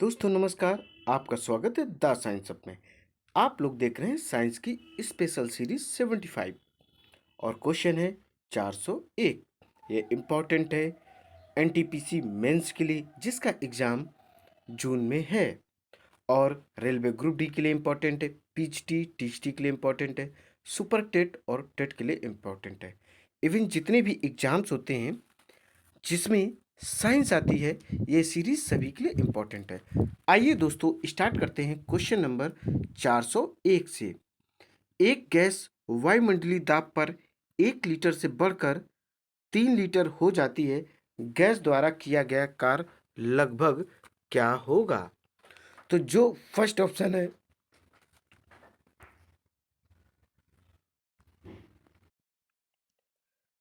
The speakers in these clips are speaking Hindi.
दोस्तों नमस्कार। आपका स्वागत है द साइंस अप में। आप लोग देख रहे हैं साइंस की स्पेशल सीरीज 75 और क्वेश्चन है 401। ये इम्पॉर्टेंट है एनटीपीसी मेंस के लिए जिसका एग्ज़ाम जून में है, और रेलवे ग्रुप डी के लिए इम्पॉर्टेंट है, पीएचटी टीएचटी के लिए इम्पॉर्टेंट है, सुपर टेट और टेट के लिए इम्पॉर्टेंट है। इवन जितने भी एग्ज़ाम्स होते हैं जिसमें साइंस आती है, ये सीरीज सभी के लिए इम्पॉर्टेंट है। आइए दोस्तों स्टार्ट करते हैं क्वेश्चन नंबर 401 से। एक गैस वायुमंडलीय दाब पर 1 लीटर से बढ़कर 3 लीटर हो जाती है। गैस द्वारा किया गया कार्य लगभग क्या होगा? तो जो फर्स्ट ऑप्शन है,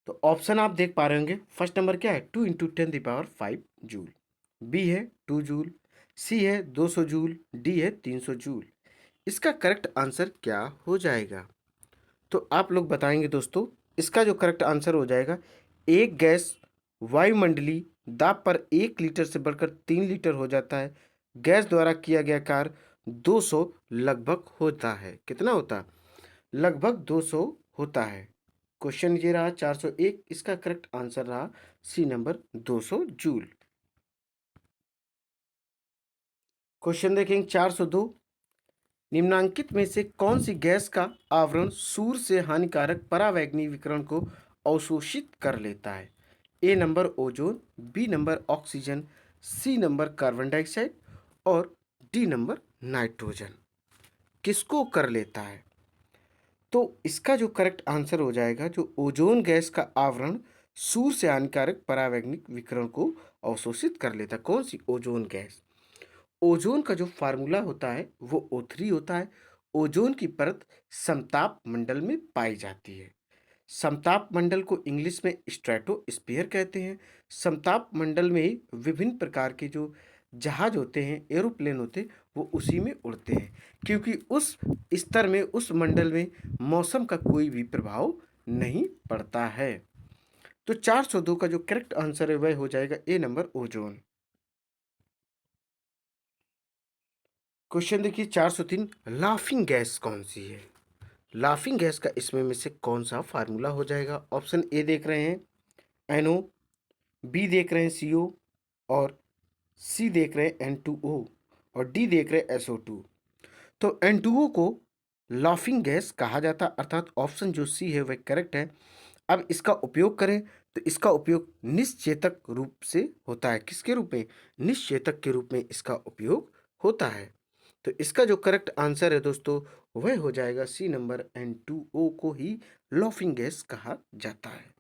तो ऑप्शन आप देख पा रहे होंगे। फर्स्ट नंबर क्या है? 2 × 10⁵ जूल। बी है 2 जूल। सी है 200 जूल। डी है 300 जूल। इसका करेक्ट आंसर क्या हो जाएगा? तो आप लोग बताएंगे दोस्तों। इसका जो करेक्ट आंसर हो जाएगा, एक गैस वायुमंडलीय दाब पर 1 लीटर से बढ़कर 3 लीटर हो जाता है। गैस द्वारा किया गया कार्य 200 लगभग होता है। कितना होता है? लगभग 200 होता है। क्वेश्चन ये रहा 401। इसका करेक्ट आंसर रहा सी नंबर 200 जूल। क्वेश्चन देखेंगे 402। निम्नांकित में से कौन सी गैस का आवरण सूर्य से हानिकारक परावैंगनी विकिरण को अवशोषित कर लेता है? A number ozone, B number oxygen, C number carbon dioxide और डी नंबर नाइट्रोजन। किसको कर लेता है? तो इसका जो करेक्ट आंसर हो जाएगा, जो ओजोन गैस का आवरण सूर्य से हानिकारक परावैंगनिक विकिरण को अवशोषित कर लेता है। कौन सी? Ozone gas. ओजोन का जो फार्मूला होता है वो O3 होता है। ओजोन की परत समताप मंडल में पाई जाती है। समताप मंडल को इंग्लिश में स्ट्रेटोस्फीयर कहते हैं। समताप मंडल में ही विभिन्न प्रकार के जो जहाज होते हैं, एरोप्लेन होते हैं, वो उसी में उड़ते हैं, क्योंकि उस स्तर में, उस मंडल में मौसम का कोई भी प्रभाव नहीं पड़ता है। तो 402 का जो करेक्ट आंसर है वह हो जाएगा ए नंबर ओजोन। क्वेश्चन देखिए 403। लाफिंग गैस कौन सी है? लाफिंग गैस का इसमें में से कौन सा फार्मूला हो जाएगा? ऑप्शन ए देख रहे हैं NO, बी देख रहे हैं CO, और सी देख रहे हैं N2O, और डी देख रहे हैं SO2। तो N2O को लाफिंग गैस कहा जाता है, अर्थात ऑप्शन जो सी है वह करेक्ट है। अब इसका उपयोग करें तो इसका उपयोग निश्चेतक रूप से होता है। किसके रूप में? निश्चेतक के रूप में इसका उपयोग होता है। तो इसका जो करेक्ट आंसर है दोस्तों वह हो जाएगा सी नंबर। N2O को ही लाफिंग गैस कहा जाता है।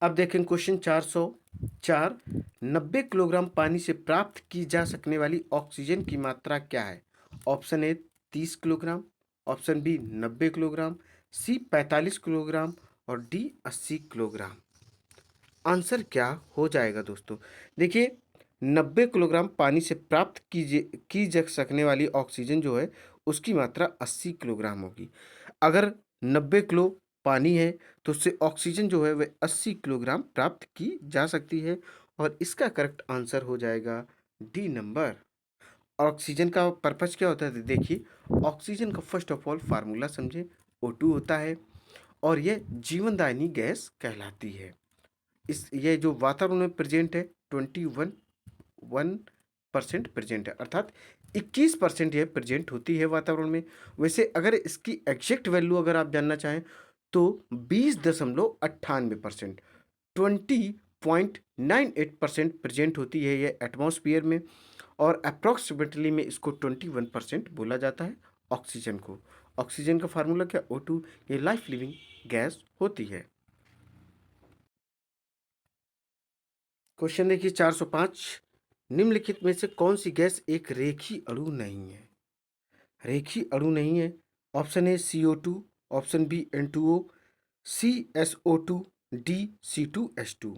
अब देखें क्वेश्चन 404। 90 किलोग्राम पानी से प्राप्त की जा सकने वाली ऑक्सीजन की मात्रा क्या है? Option A 30 kilogram, option B 90 kilogram, C 45 kilogram और डी 80 किलोग्राम। आंसर क्या हो जाएगा दोस्तों? देखिए, 90 किलोग्राम पानी से प्राप्त की जा सकने वाली ऑक्सीजन जो है उसकी मात्रा 80 किलोग्राम होगी। अगर 90 किलो पानी है तो उससे ऑक्सीजन जो है वह 80 किलोग्राम प्राप्त की जा सकती है, और इसका करेक्ट आंसर हो जाएगा डी नंबर। ऑक्सीजन का पर्पस क्या होता है? देखिए, ऑक्सीजन का फर्स्ट ऑफ ऑल फार्मूला समझे। O2 होता है और यह जीवनदायिनी गैस कहलाती है। ये जो वातावरण में प्रेजेंट है 21% प्रेजेंट है, अर्थात 21% यह प्रेजेंट होती है वातावरण में। वैसे अगर इसकी एग्जैक्ट वैल्यू अगर आप जानना चाहें तो 20.98%, 20.98% प्रेजेंट होती है ये एटमॉस्फेयर में, और अप्रॉक्सीमेटली में इसको 21% बोला जाता है ऑक्सीजन को। ऑक्सीजन का फार्मूला क्या? O2। ये लाइफ लिविंग गैस होती है। क्वेश्चन देखिए 405। निम्नलिखित में से कौन सी गैस एक रेखीय अणु नहीं है? रेखीय अणु नहीं है। Option A CO2, option B N2O, C SO2, D C2H2।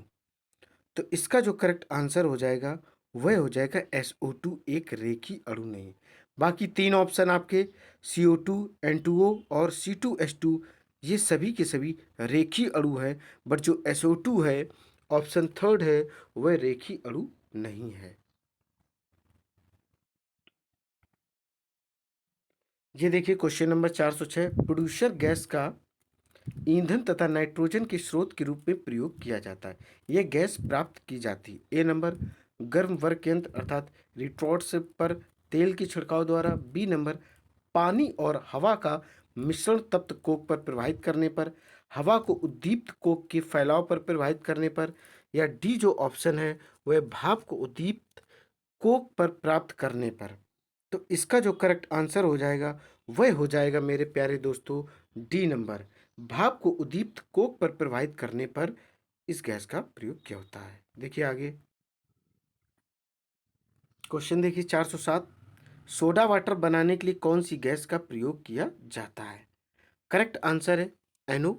तो इसका जो करेक्ट आंसर हो जाएगा वह हो जाएगा SO2 एक रेखीय अणु नहीं। बाकी तीन ऑप्शन आपके CO2, N2O और C2H2 ये सभी के सभी रेखीय अणु है, बट जो SO2 है, ऑप्शन थर्ड है, वह रेखीय अणु नहीं है। ये देखिए क्वेश्चन नंबर 406, प्रोड्यूसर गैस का ईंधन तथा नाइट्रोजन के स्रोत के रूप में प्रयोग किया जाता है। यह गैस प्राप्त की जाती है। ए नंबर गर्म वर्क यंत्र अर्थात रिटॉर्ट्स पर तेल के छिड़काव द्वारा। बी नंबर पानी और हवा का मिश्रण तप्त कोक पर प्रवाहित करने पर। हवा को उद्दीप्त कोक के फैलाव पर प्रवाहित करने पर। या डी जो ऑप्शन है वह भाप को उद्दीप्त कोक पर प्राप्त करने पर। तो इसका जो करेक्ट आंसर हो जाएगा वह हो जाएगा मेरे प्यारे दोस्तों डी नंबर, भाप को उद्दीप्त कोक पर प्रवाहित करने पर इस गैस का प्रयोग किया होता है। देखिए आगे क्वेश्चन देखिए 407, सोडा वाटर बनाने के लिए कौन सी गैस का प्रयोग किया जाता है? करेक्ट आंसर है एनओ।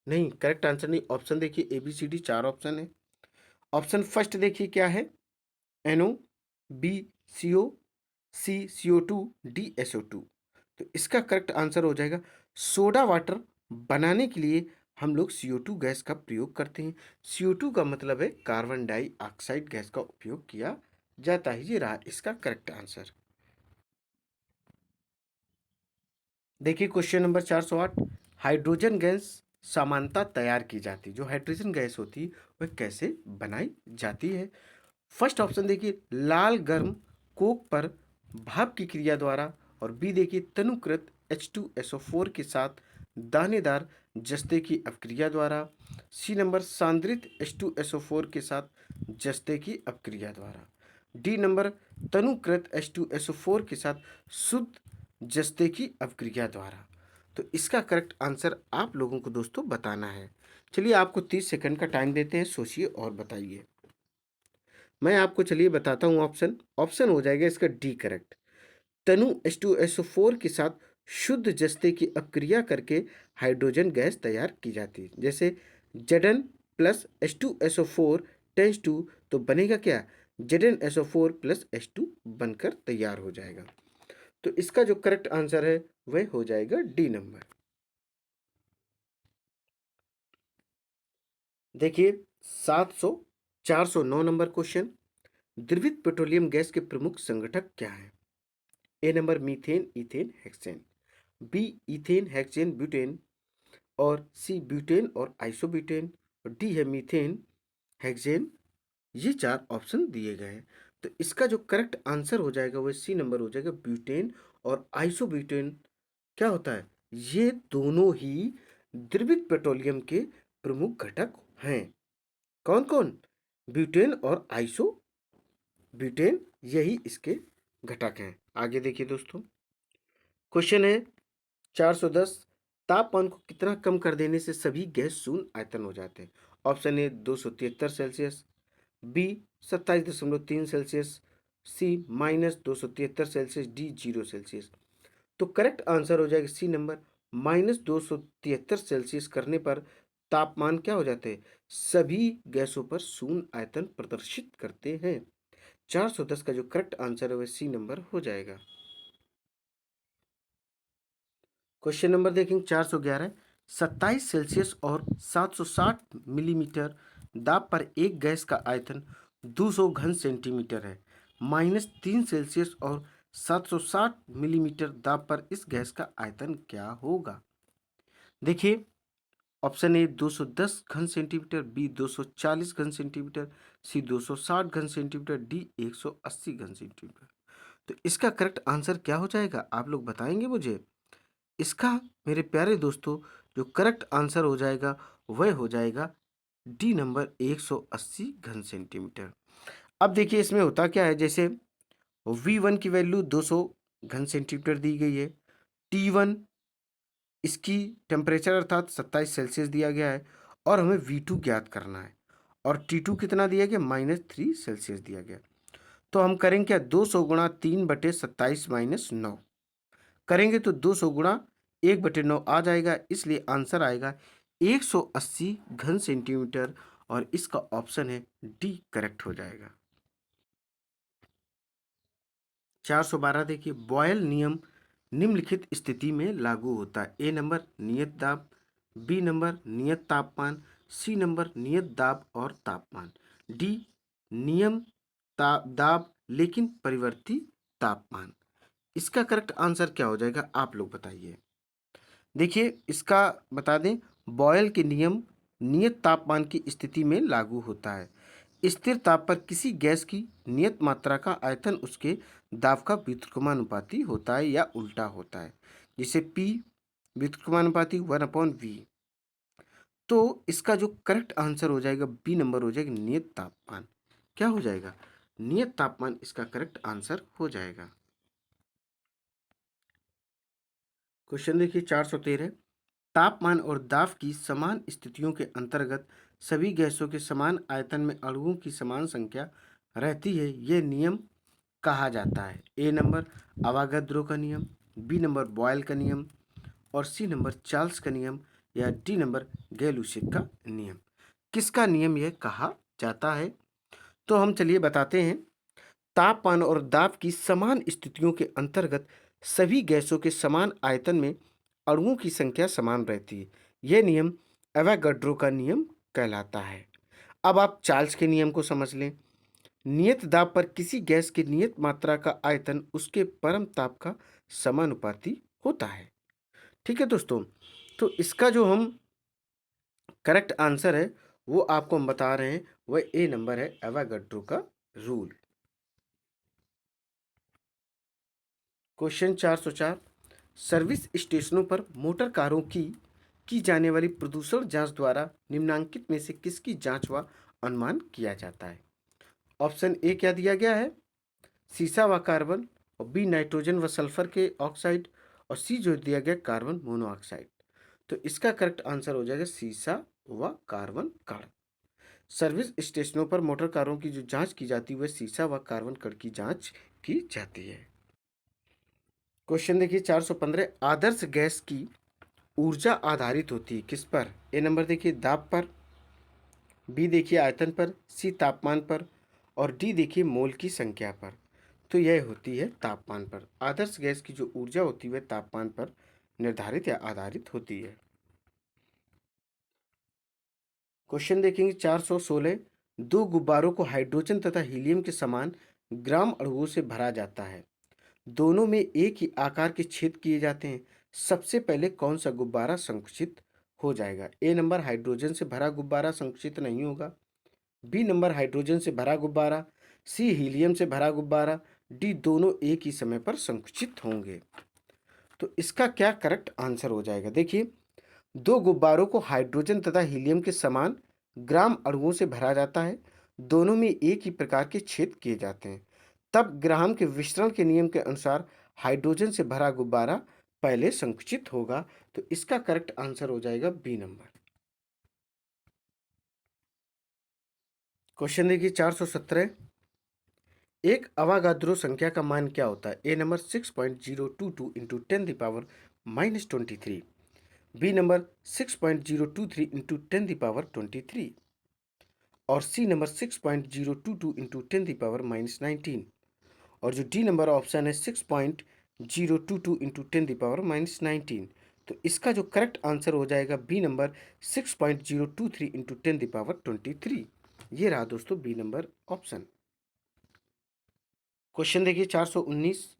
नहीं, करेक्ट आंसर नहीं, ऑप्शन देखिए A B C D 4 option है। ऑप्शन फर्स्ट देखिए क्या है, NO, B CO, C CO2, D SO2। तो इसका करेक्ट आंसर हो जाएगा सोडा वाटर बनाने के लिए हम लोग CO2 गैस का प्रयोग करते हैं। CO2 का मतलब है कार्बन डाइऑक्साइड गैस का उपयोग किया जाता है। ये रहा इसका करेक्ट आंसर। देखिए क्वेश्चन नंबर 408, हाइड्रोजन गैस समानता तैयार की जाती है। जो हाइड्रोजन गैस होती है वह कैसे बनाई जाती है? फर्स्ट ऑप्शन देखिए लाल गर्म कोक पर भाप की क्रिया द्वारा। और बी देखिए तनुकृत H2SO4 के साथ दानेदार जस्ते की अपक्रिया द्वारा। सी नंबर सांद्रित H2SO4 के साथ जस्ते की अपक्रिया द्वारा। डी नंबर तनुकृत H2SO4 के साथ शुद्ध जस्ते की अपक्रिया द्वारा। तो इसका करेक्ट आंसर आप लोगों को दोस्तों बताना है। चलिए आपको 30 सेकंड का टाइम देते हैं, सोचिए और बताइए। मैं आपको चलिए बताता हूँ ऑप्शन। ऑप्शन हो जाएगा इसका डी करेक्ट। तनु H2SO4 के साथ शुद्ध जस्ते की अपक्रिया करके हाइड्रोजन गैस तैयार की जाती है। जैसे Zn plus H2SO4 tense to, तो बनेगा क्या, ZnSO4 प्लस H2 बनकर तैयार हो जाएगा। तो इसका जो करेक्ट आंसर है वह हो जाएगा डी नंबर। देखिए 409 नंबर क्वेश्चन, द्रवित पेट्रोलियम गैस के प्रमुख संगठक क्या हैं? A number methane, ethane, hexane. B ethane, hexane, butane. और सी ब्यूटेन और आइसोब्यूटेन। और डी है मीथेन, हेक्सेन। ये 4 ऑप्शन दिए गए हैं। तो इसका जो करेक्ट आंसर हो जाएगा वह सी नंबर हो जाएगा, ब्यूटेन और आइसोब्यूटेन। क्या होता है, ये दोनों ही द्रवित पेट्रोलियम के प्रमुख घटक हैं। कौन कौन, ब्यूटेन और आइसो ब्यूटेन, यही इसके घटक हैं। आगे देखिए दोस्तों क्वेश्चन है 410, तापमान को कितना कम कर देने से सभी गैस शून्य आयतन हो जाते हैं? Option A 273 Celsius, B 27.3 Celsius, C -273 Celsius, D 0 Celsius. तो करेक्ट आंसर हो जाएगा सी नंबर, -273 सेल्सियस करने पर तापमान क्या हो जाते हैं, सभी गैसों पर शून्य आयतन प्रदर्शित करते हैं। 410 का जो करेक्ट आंसर है वह सी नंबर हो जाएगा। क्वेश्चन नंबर देखेंगे 411, 27 सेल्सियस और 760 मिलीमीटर दाब पर एक गैस का आयतन 200 घन सेंटीमीटर है। -3 सेल्सियस और 760 मिलीमीटर दाब पर इस गैस का आयतन क्या होगा? देखिए ऑप्शन ए 210 घन सेंटीमीटर, बी 240 घन सेंटीमीटर, सी 260 घन सेंटीमीटर, डी 180 घन सेंटीमीटर। तो इसका करेक्ट आंसर क्या हो जाएगा, आप लोग बताएंगे मुझे? इसका मेरे प्यारे दोस्तों जो करेक्ट आंसर हो जाएगा वह हो जाएगा डी नंबर 180 घन सेंटीमीटर। अब देखिए इसमें होता क्या है, जैसे V1 की वैल्यू 200 घन सेंटीमीटर दी गई है, T1 इसकी टेम्परेचर अर्थात 27 सेल्सियस दिया गया है, और हमें V2 ज्ञात करना है, और T2 कितना दिया गया, -3 सेल्सियस दिया गया। तो हम करेंगे क्या, 200 गुणा 3/27 - 9 करेंगे तो 200 गुणा 1/9 आ जाएगा, इसलिए आंसर आएगा 180 घन सेंटीमीटर, और इसका ऑप्शन है डी करेक्ट हो जाएगा। 412 देखिए, बॉयल नियम निम्नलिखित स्थिति में लागू होता है। ए नंबर नियत दाब, बी नंबर नियत तापमान, सी नंबर नियत दाब और तापमान, डी नियम दाब लेकिन परिवर्ती तापमान। इसका करेक्ट आंसर क्या हो जाएगा, आप लोग बताइए। देखिए इसका बता दें, बॉयल के नियम नियत तापमान की स्थिति में लागू होता है। स्थिर ताप पर किसी गैस की नियत मात्रा का आयतन उसके दाब का व्युत्क्रमानुपाती होता है या उल्टा होता है, जिसे P व्युत्क्रमानुपाती 1/V। तो इसका जो करेक्ट आंसर हो जाएगा बी नंबर हो जाएगा, नियत तापमान। क्या हो जाएगा, नियत तापमान इसका करेक्ट आंसर हो जाएगा। क्वेश्चन देखिए 413। तापमान और दाब की समान स्थितियों के अंतर्गत सभी गैसों के समान आयतन में अणुओं की समान संख्या रहती है, यह नियम कहा जाता है। ए नंबर अवागाद्रो का नियम, बी नंबर बॉयल का नियम, और सी नंबर चार्ल्स का नियम, या डी नंबर गैलुसिक का नियम। किसका नियम यह कहा जाता है? तो हम चलिए बताते हैं। तापमान और दाब की समान स्थितियों के अंतर्गत सभी गैसों के समान आयतन में अणुओं की संख्या समान रहती है, यह नियम एवोगाड्रो का नियम कहलाता है। अब आप चार्ल्स के नियम को समझ लें। नियत दाब पर किसी गैस की नियत मात्रा का आयतन उसके परम ताप का समानुपाती होता है। ठीक है दोस्तों, तो इसका जो हम करेक्ट आंसर है वो आपको हम बता रहे हैं, वह ए नंबर है, एवोगाड्रो का रूल। क्वेश्चन 404। सर्विस स्टेशनों पर मोटर कारों की जाने वाली प्रदूषण जांच द्वारा निम्नलिखित में से किसकी जांच व अनुमान किया जाता है? ऑप्शन ए क्या दिया गया है, सीसा व कार्बन, और बी नाइट्रोजन व सल्फर के ऑक्साइड, और सी जो दिया गया कार्बन मोनोऑक्साइड। तो इसका करेक्ट आंसर हो जाएगा सीसा व कार्बन कण। सर्विस स्टेशनों पर मोटर कारों की जो जांच की जाती है वह सीसा व कार्बन कण की जांच की जाती है। क्वेश्चन देखिए 415। आदर्श गैस की ऊर्जा आधारित होती है किस पर? ए नंबर देखिए दाब पर, बी देखिए आयतन पर, सी तापमान पर, और डी देखिए मोल की संख्या पर। तो यह होती है तापमान पर। आदर्श गैस की जो ऊर्जा होती है वह तापमान पर निर्धारित या आधारित होती है। क्वेश्चन देखेंगे 416। दो गुब्बारों को हाइड्रोजन तथा हीलियम के समान ग्राम अणुओं से भरा जाता है। दोनों में एक ही आकार के छेद किए जाते हैं। सबसे पहले कौन सा गुब्बारा संकुचित हो जाएगा? ए नंबर हाइड्रोजन से भरा गुब्बारा संकुचित नहीं होगा, बी नंबर हाइड्रोजन से भरा गुब्बारा, सी हीलियम से भरा गुब्बारा, डी दोनों एक ही समय पर संकुचित होंगे। तो इसका क्या करेक्ट आंसर हो जाएगा? देखिए, दो गुब्बारों को हाइड्रोजन तथा हीलियम के समान ग्राम अणुओं से भरा जाता है। दोनों में एक ही प्रकार के छेद किए जाते हैं। तब ग्राहम के वितरण के नियम के अनुसार हाइड्रोजन से भरा गुब्बारा पहले संकुचित होगा। तो इसका करेक्ट आंसर हो जाएगा बी नंबर। क्वेश्चन देखिए 417। एक अवागाद्रो संख्या का मान क्या होता है? A number 6.022 into 10⁻⁻23, B number 6.023 into 10⁻23, और सी नंबर 6.022 इंटू 10⁻⁻19, और जो डी नंबर ऑप्शन है 6.022 इंटू 10⁻⁻19। तो इसका जो करेक्ट आंसर हो जाएगा बी नंबर 6.023 इंटू 10⁻23। ये रहा दोस्तों बी नंबर ऑप्शन। क्वेश्चन देखिए 419।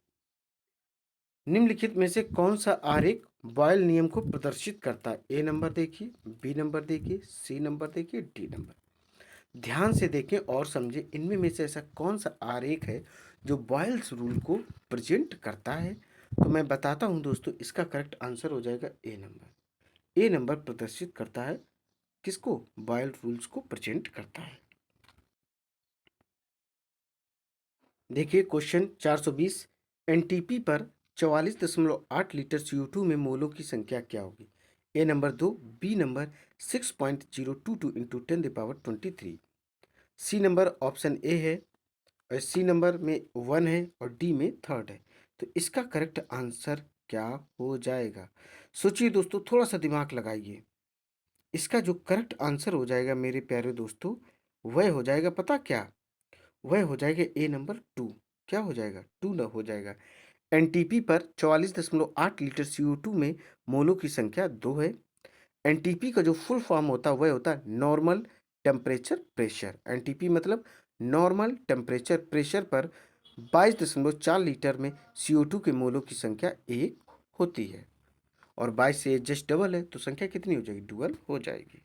निम्नलिखित में से कौन सा आरेख बॉयल नियम को प्रदर्शित करता है? ए नंबर देखिए, बी नंबर देखिए, सी नंबर देखिए, डी नंबर। ध्यान से देखें और समझें, इनमें में से ऐसा कौन सा आरेख है जो बॉयल्स रूल को प्रेजेंट करता है? तो मैं बताता हूं दोस्तों, इसका करेक्ट आंसर हो जाएगा ए नंबर। ए नंबर प्रदर्शित करता है किसको? बॉयल रूल्स को प्रेजेंट करता है। देखिए क्वेश्चन 420। एनटीपी पर 44.8 लीटर CO2 में मोलों की संख्या क्या होगी? A number 2, B number 6.022 into 10⁻23, C number option A है, और सी नंबर में 1 है, और डी में 3rd है। तो इसका करेक्ट आंसर क्या हो जाएगा? सोचिए दोस्तों, थोड़ा सा दिमाग लगाइए। इसका जो करेक्ट आंसर हो जाएगा मेरे प्यारे दोस्तों, वह हो जाएगा, पता क्या? वह हो जाएगा ए नंबर 2। क्या हो जाएगा? 2 न हो जाएगा। एनटीपी पर 44.8 लीटर CO2 में मोलों की संख्या 2 है। एनटीपी का जो फुल फॉर्म होता है वह होता है नॉर्मल टेम्परेचर प्रेशर। एनटीपी मतलब नॉर्मल टेम्परेचर प्रेशर पर 22.4 लीटर में CO2 के मोलों की संख्या 1 होती है। और 22 से जस्ट डबल है तो संख्या कितनी हो जाएगी? डुअल हो जाएगी।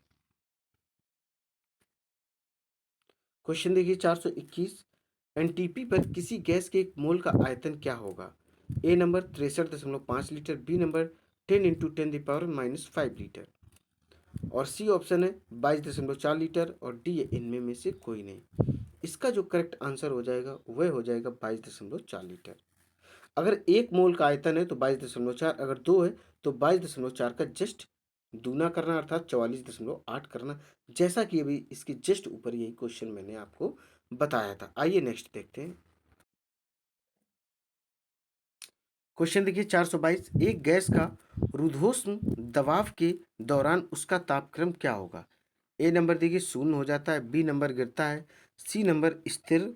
क्वेश्चन देखिए 421। एनटीपी पर किसी गैस के एक मोल का आयतन क्या होगा? A number 63.5 litre, B number 10 × 10⁻⁵ litre, और सी ऑप्शन है 22.4 लीटर, और डी इनमें में से कोई नहीं। इसका जो करेक्ट आंसर हो जाएगा वह हो जाएगा 22.4 लीटर। अगर एक मोल का आयतन है तो 22.4, अगर दो है तो 22.4 का जस्ट दूना करना अर्थात 44.8 करना, जैसा कि अभी इसके जस्ट ऊपर यही क्वेश्चन मैंने आपको बताया था। आइए नेक्स्ट देखते हैं। क्वेश्चन देखिए 422। एक गैस का रुद्धोष्म दबाव के दौरान उसका तापक्रम क्या होगा? ए नंबर देखिए शून्य हो जाता है, बी नंबर गिरता है, सी नंबर स्थिर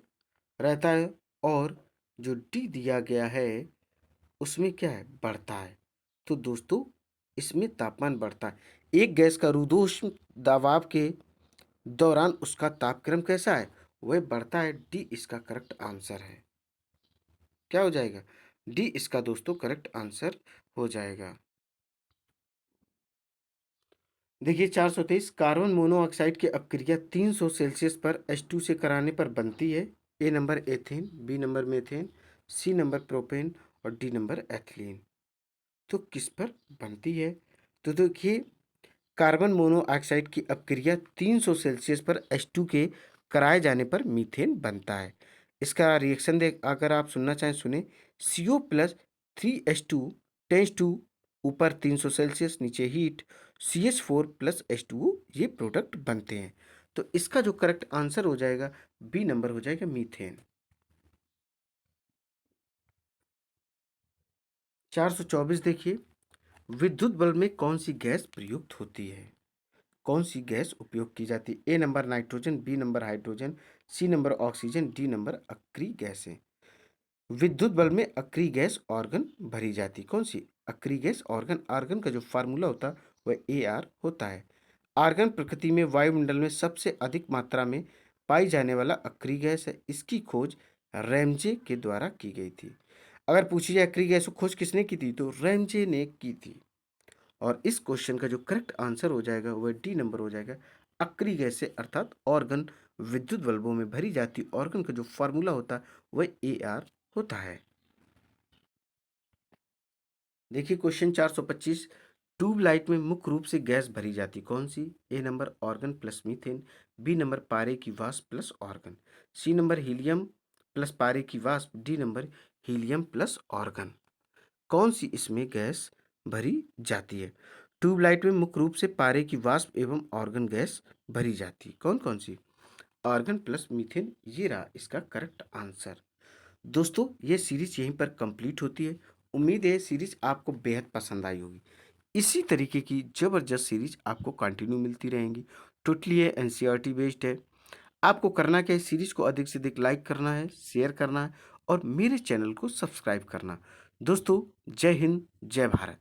रहता है, और जो डी दिया गया है उसमें क्या है? बढ़ता है। तो दोस्तों इसमें तापमान बढ़ता है। एक गैस का रुद्धोष्म दबाव के दौरान उसका तापक्रम कैसा है? वह बढ़ता है। डी इसका करेक्ट आंसर है। क्या हो जाएगा? डी इसका दोस्तों करेक्ट आंसर हो जाएगा। देखिए 423। कार्बन मोनोऑक्साइड की अपक्रिया 300 सेल्सियस पर H2 से कराने पर बनती है। A number ethane, B number methane, C number propane, और डी नंबर एथिलीन। तो किस पर बनती है? तो देखिए कार्बन मोनोऑक्साइड की अपक्रिया 300 सेल्सियस पर H2 के कराए जाने पर मीथेन बनता है। इसका रिएक्शन देख अगर आप सुनना चाहें सुने। CO plus 3H2 tense to ऊपर 300 सेल्सियस, नीचे हीट, CH4 प्लस H2O, ये प्रोडक्ट बनते हैं। तो इसका जो करेक्ट आंसर हो जाएगा बी नंबर हो जाएगा मीथेन। 424 देखिए। विद्युत बल्ब में कौन सी गैस प्रयुक्त होती है? कौन सी गैस उपयोग की जाती है? A number nitrogen, B number hydrogen, C number oxygen, D number अक्रिय गैस है। विद्युत बल्ब में अक्रिय गैस ऑर्गन भरी जाती। कौन सी? अक्रिय गैस ऑर्गन। आर्गन का जो फार्मूला होता है वह AR होता है। आर्गन प्रकृति में वायुमंडल में सबसे अधिक मात्रा में पाई जाने वाला अक्रिय गैस है। इसकी खोज रैमजे के द्वारा की गई थी। अगर पूछी जाए अक्रिय गैस की खोज किसने की थी तो रैमजे ने की थी। और इस क्वेश्चन का जो करेक्ट आंसर हो जाएगा वह डी नंबर हो जाएगा। अक्रिय गैस से अर्थात ऑर्गन विद्युत बल्बों में भरी जाती ऑर्गन का जो फॉर्मूला होता है वह AR होता है। देखिए क्वेश्चन 425। ट्यूबलाइट में मुख्य रूप से गैस भरी जाती कौन सी? A number argon plus methane, B number पारे की वाष्प plus argon, C number helium plus पारे की वाष्प, D number helium plus argon. कौन सी इसमें गैस भरी जाती है? ट्यूबलाइट में मुख्य रूप से पारे की वाष्प एवं ऑर्गन गैस भरी जाती है। कौन कौन सी? ऑर्गन प्लस मीथेन, ये रहा इसका करेक्ट आंसर। दोस्तों ये सीरीज यहीं पर कंप्लीट होती है। उम्मीद है सीरीज आपको बेहद पसंद आई होगी। इसी तरीके की ज़बरदस्त सीरीज आपको कंटिन्यू मिलती रहेंगी। टोटली है NCERT बेस्ड है। आपको करना क्या है? सीरीज को अधिक से अधिक लाइक करना है, शेयर करना है, और मेरे चैनल को सब्सक्राइब करना। दोस्तों जय हिंद, जय भारत।